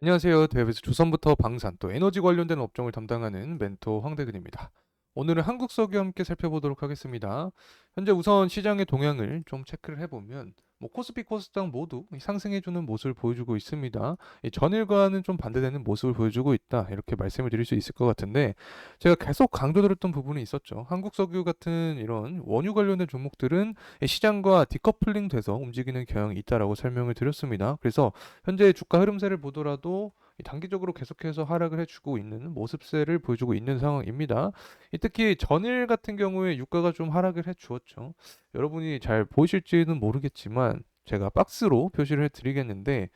안녕하세요. 대회에서 조선부터 방산 또 에너지 관련된 업종을 담당하는 멘토 황대근입니다. 오늘은 한국 석유 함께 살펴보도록 하겠습니다. 현재 우선 시장의 동향을 좀 체크를 해보면 코스피 코스닥 모두 상승해주는 모습을 보여주고 있습니다. 이 전일과는 좀 반대되는 모습을 보여주고 있다, 이렇게 말씀을 드릴 수 있을 것 같은데, 제가 계속 강조드렸던 부분이 있었죠. 한국 석유 같은 이런 원유 관련된 종목들은 이 시장과 디커플링 돼서 움직이는 경향이 있다라고 설명을 드렸습니다. 그래서 현재 주가 흐름세를 보더라도 이 단기적으로 계속해서 하락을 해주고 있는 모습세를 보여주고 있는 상황입니다. 특히 전일 같은 경우에 유가가 좀 하락을 해주었죠. 여러분이 잘 보이실지는 모르겠지만 제가 박스로 표시를 해드리겠는데,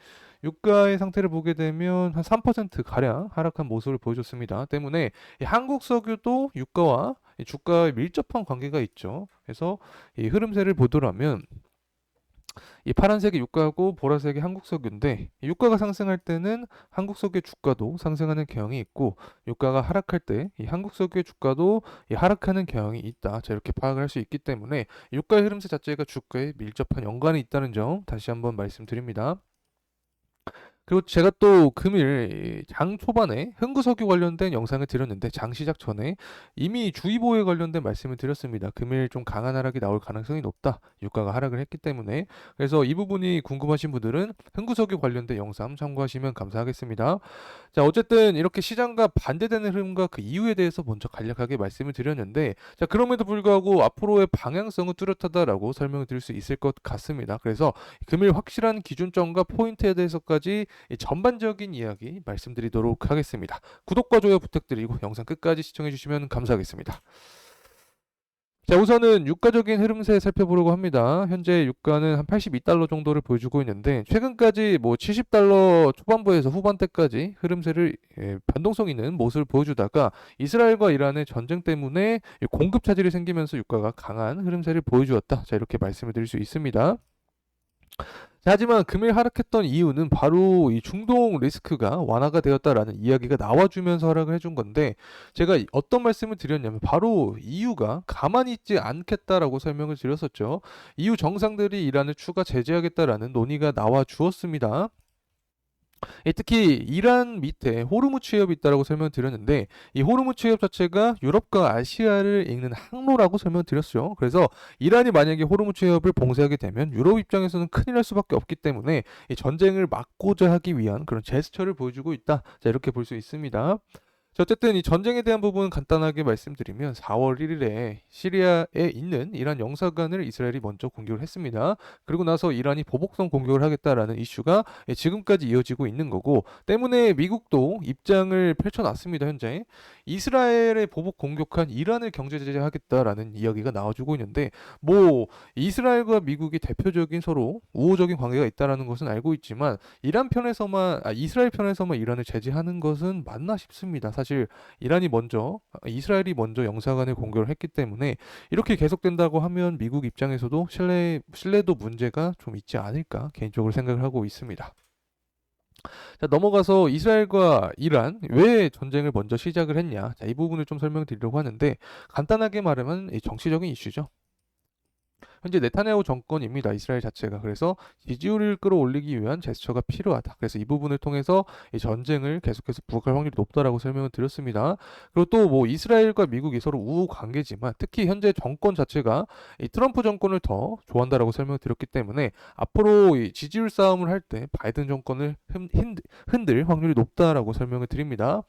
유가의 상태를 보게 되면 한 3% 가량 하락한 모습을 보여줬습니다. 때문에 이 한국 석유도 유가와 이 주가의 밀접한 관계가 있죠. 그래서 이 흐름세를 보더라면 이 파란색이 유가고 보라색이 한국석유인데, 유가가 상승할 때는 한국석유의 주가도 상승하는 경향이 있고, 유가가 하락할 때 이 한국석유의 주가도 이 하락하는 경향이 있다. 자, 이렇게 파악을 할 수 있기 때문에 유가의 흐름세 자체가 주가에 밀접한 연관이 있다는 점 다시 한번 말씀드립니다. 그리고 제가 또 금일 장 초반에 흥구석유 관련된 영상을 드렸는데, 장 시작 전에 이미 주의보에 관련된 말씀을 드렸습니다. 금일 좀 강한 하락이 나올 가능성이 높다. 유가가 하락을 했기 때문에. 그래서 이 부분이 궁금하신 분들은 흥구석유 관련된 영상 참고하시면 감사하겠습니다. 자, 어쨌든 이렇게 시장과 반대되는 흐름과 그 이유에 대해서 먼저 간략하게 말씀을 드렸는데, 자, 그럼에도 불구하고 앞으로의 방향성은 뚜렷하다라고 설명을 드릴 수 있을 것 같습니다. 그래서 금일 확실한 기준점과 포인트에 대해서까지 이 전반적인 이야기 말씀드리도록 하겠습니다. 구독과 좋아요 부탁드리고 영상 끝까지 시청해 주시면 감사하겠습니다. 자, 우선은 유가적인 흐름세 살펴보려고 합니다. 현재 유가는 한 82달러 정도를 보여주고 있는데, 최근까지 70달러 초반부에서 후반대까지 흐름세를 변동성 있는 모습을 보여주다가 이스라엘과 이란의 전쟁 때문에 공급 차질이 생기면서 유가가 강한 흐름세를 보여주었다. 자, 이렇게 말씀을 드릴 수 있습니다. 자, 하지만 금일 하락했던 이유는 바로 이 중동 리스크가 완화가 되었다라는 이야기가 나와주면서 하락을 해준 건데, 제가 어떤 말씀을 드렸냐면 바로 이유가 가만히 있지 않겠다라고 설명을 드렸었죠. 이후 정상들이 이란을 추가 제재하겠다라는 논의가 나와 주었습니다. 특히 이란 밑에 호르무즈 해협이 있다라고 설명드렸는데, 이 호르무즈 해협 자체가 유럽과 아시아를 잇는 항로라고 설명드렸어요. 그래서 이란이 만약에 호르무즈 해협을 봉쇄하게 되면 유럽 입장에서는 큰일 날 수밖에 없기 때문에 이 전쟁을 막고자 하기 위한 그런 제스처를 보여주고 있다. 자, 이렇게 볼 수 있습니다. 자, 어쨌든 이 전쟁에 대한 부분 간단하게 말씀드리면 4월 1일에 시리아에 있는 이란 영사관을 이스라엘이 먼저 공격을 했습니다. 그리고 나서 이란이 보복성 공격을 하겠다라는 이슈가 지금까지 이어지고 있는 거고, 때문에 미국도 입장을 펼쳐놨습니다. 현재 이스라엘의 보복 공격한 이란을 경제 제재하겠다라는 이야기가 나와주고 있는데, 이스라엘과 미국이 대표적인 서로 우호적인 관계가 있다라는 것은 알고 있지만, 이스라엘 편에서만 이란을 제재하는 것은 맞나 싶습니다. 사실 이스라엘이 먼저 영사관을 공격을 했기 때문에 이렇게 계속된다고 하면 미국 입장에서도 신뢰도 문제가 좀 있지 않을까 개인적으로 생각을 하고 있습니다. 자, 넘어가서 이스라엘과 이란 왜 전쟁을 먼저 시작을 했냐. 자, 이 부분을 좀 설명드리려고 하는데, 간단하게 말하면 이 정치적인 이슈죠. 현재 네타냐후 정권입니다. 이스라엘 자체가. 그래서 지지율을 끌어올리기 위한 제스처가 필요하다. 그래서 이 부분을 통해서 이 전쟁을 계속해서 부각할 확률이 높다라고 설명을 드렸습니다. 그리고 또 이스라엘과 미국이 서로 우호 관계지만, 특히 현재 정권 자체가 이 트럼프 정권을 더 좋아한다라고 설명을 드렸기 때문에 앞으로 이 지지율 싸움을 할 때 바이든 정권을 흔들 확률이 높다라고 설명을 드립니다.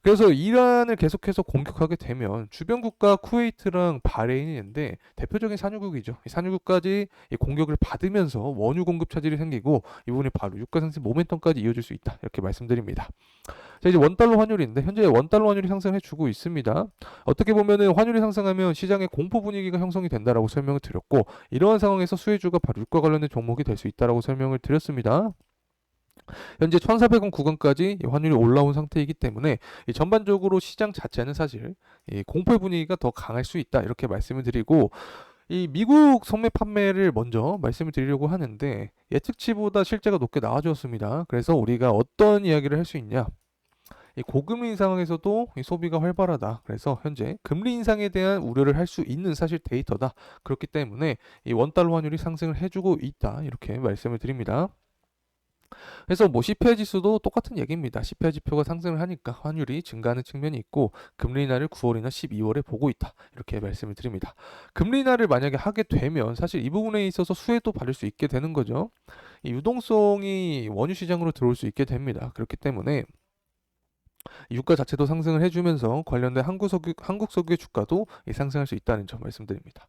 그래서 이란을 계속해서 공격하게 되면 주변 국가 쿠웨이트랑 바레인이 있는데 대표적인 산유국이죠. 이 산유국까지 이 공격을 받으면서 원유 공급 차질이 생기고, 이 부분이 바로 유가 상승 모멘텀까지 이어질 수 있다. 이렇게 말씀드립니다. 자, 이제 원달러 환율인데 현재 원달러 환율이 상승해 주고 있습니다. 어떻게 보면은 환율이 상승하면 시장의 공포 분위기가 형성이 된다라고 설명을 드렸고, 이러한 상황에서 수혜주가 바로 유가 관련된 종목이 될 수 있다라고 설명을 드렸습니다. 현재 1,400원 구간까지 환율이 올라온 상태이기 때문에 전반적으로 시장 자체는 사실 공포의 분위기가 더 강할 수 있다, 이렇게 말씀을 드리고, 이 미국 소매 판매를 먼저 말씀을 드리려고 하는데, 예측치보다 실제가 높게 나와주었습니다. 그래서 우리가 어떤 이야기를 할 수 있냐, 이 고금리 상황에서도 이 소비가 활발하다. 그래서 현재 금리 인상에 대한 우려를 할 수 있는 사실 데이터다. 그렇기 때문에 이 원달러 환율이 상승을 해주고 있다, 이렇게 말씀을 드립니다. 그래서 뭐 CPI 지수도 똑같은 얘기입니다. CPI 지표가 상승을 하니까 환율이 증가하는 측면이 있고 금리 인하를 9월이나 12월에 보고 있다. 이렇게 말씀을 드립니다. 금리 인하를 만약에 하게 되면 사실 이 부분에 있어서 수혜도 받을 수 있게 되는 거죠. 이 유동성이 원유 시장으로 들어올 수 있게 됩니다. 그렇기 때문에 유가 자체도 상승을 해주면서 관련된 한국 석유의 주가도 상승할 수 있다는 점 말씀드립니다.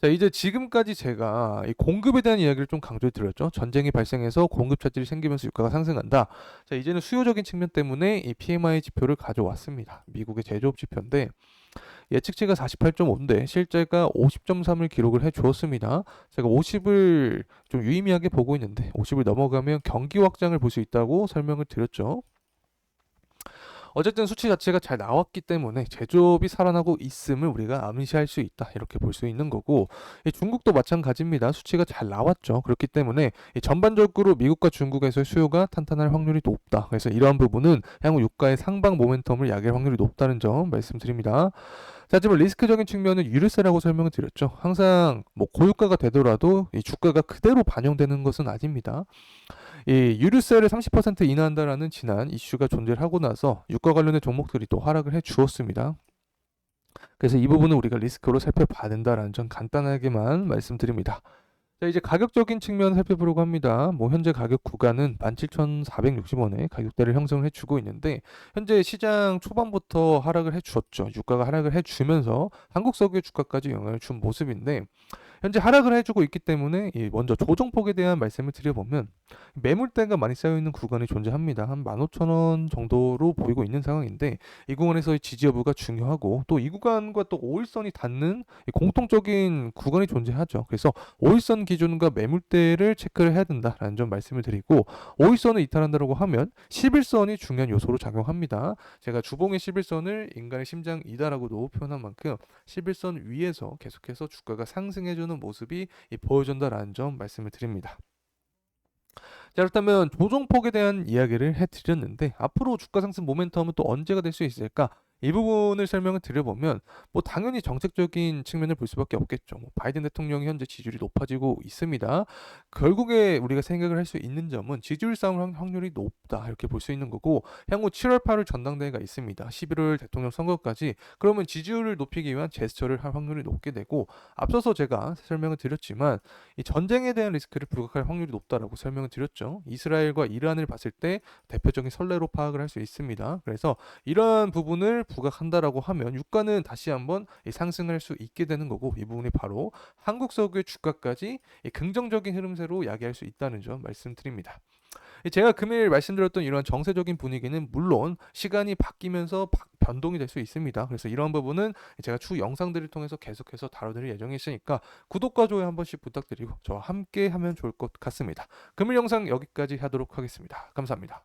자, 이제 지금까지 제가 이 공급에 대한 이야기를 좀 강조해 드렸죠. 전쟁이 발생해서 공급 차질이 생기면서 유가가 상승한다. 자, 이제는 수요적인 측면 때문에 이 PMI 지표를 가져왔습니다. 미국의 제조업 지표인데 예측치가 48.5인데 실제가 50.3을 기록을 해 주었습니다. 제가 50을 좀 유의미하게 보고 있는데 50을 넘어가면 경기 확장을 볼 수 있다고 설명을 드렸죠. 어쨌든 수치 자체가 잘 나왔기 때문에 제조업이 살아나고 있음을 우리가 암시할 수 있다. 이렇게 볼 수 있는 거고 중국도 마찬가지입니다. 수치가 잘 나왔죠. 그렇기 때문에 전반적으로 미국과 중국에서의 수요가 탄탄할 확률이 높다. 그래서 이러한 부분은 향후 유가의 상방 모멘텀을 야기할 확률이 높다는 점 말씀드립니다. 자, 하지만 리스크적인 측면은 유류세라고 설명을 드렸죠. 항상 뭐 고유가가 되더라도 이 주가가 그대로 반영되는 것은 아닙니다. 이 유류세를 30% 인하한다라는 지난 이슈가 존재를 하고 나서 유가 관련된 종목들이 또 하락을 해 주었습니다. 그래서 이 부분은 우리가 리스크로 살펴봐야 된다라는 점 간단하게만 말씀드립니다. 자, 이제 가격적인 측면 살펴보려고 합니다. 뭐 현재 가격 구간은 17,460원에 가격대를 형성을 해주고 있는데 현재 시장 초반부터 하락을 해주었죠. 유가가 하락을 해주면서 한국 석유 주가까지 영향을 준 모습인데 현재 하락을 해주고 있기 때문에 먼저 조정폭에 대한 말씀을 드려보면 매물대가 많이 쌓여있는 구간이 존재합니다. 한 15,000원 정도로 보이고 있는 상황인데 이 구간에서의 지지 여부가 중요하고 또 이 구간과 또 5일선이 닿는 공통적인 구간이 존재하죠. 그래서 5일선 기준과 매물대를 체크를 해야 된다라는 점 말씀을 드리고 5일선을 이탈한다고 하면 11선이 중요한 요소로 작용합니다. 제가 주봉의 11선을 인간의 심장이다라고도 표현한 만큼 11선 위에서 계속해서 주가가 상승해주는 모습이 보여준다라는 점 말씀을 드립니다. 자, 그렇다면 조정폭에 대한 이야기를 해드렸는데 앞으로 주가 상승 모멘텀은 또 언제가 될 수 있을까? 이 부분을 설명을 드려보면 뭐 당연히 정책적인 측면을 볼 수밖에 없겠죠. 뭐 바이든 대통령이 현재 지지율이 높아지고 있습니다. 결국에 우리가 생각을 할 수 있는 점은 지지율 싸움 확률이 높다 이렇게 볼 수 있는 거고 향후 7월 8월 전당대회가 있습니다. 11월 대통령 선거까지 그러면 지지율을 높이기 위한 제스처를 할 확률이 높게 되고 앞서서 제가 설명을 드렸지만 이 전쟁에 대한 리스크를 부각할 확률이 높다라고 설명을 드렸죠. 이스라엘과 이란을 봤을 때 대표적인 선례로 파악을 할 수 있습니다. 그래서 이러한 부분을 부각한다라고 하면 유가는 다시 한번 상승할 수 있게 되는 거고 이 부분이 바로 한국 석유의 주가까지 긍정적인 흐름세로 야기할 수 있다는 점 말씀드립니다. 제가 금일 말씀드렸던 이러한 정세적인 분위기는 물론 시간이 바뀌면서 변동이 될 수 있습니다. 그래서 이러한 부분은 제가 추후 영상들을 통해서 계속해서 다뤄드릴 예정이 있으니까 구독과 좋아요 한 번씩 부탁드리고 저와 함께 하면 좋을 것 같습니다. 금일 영상 여기까지 하도록 하겠습니다. 감사합니다.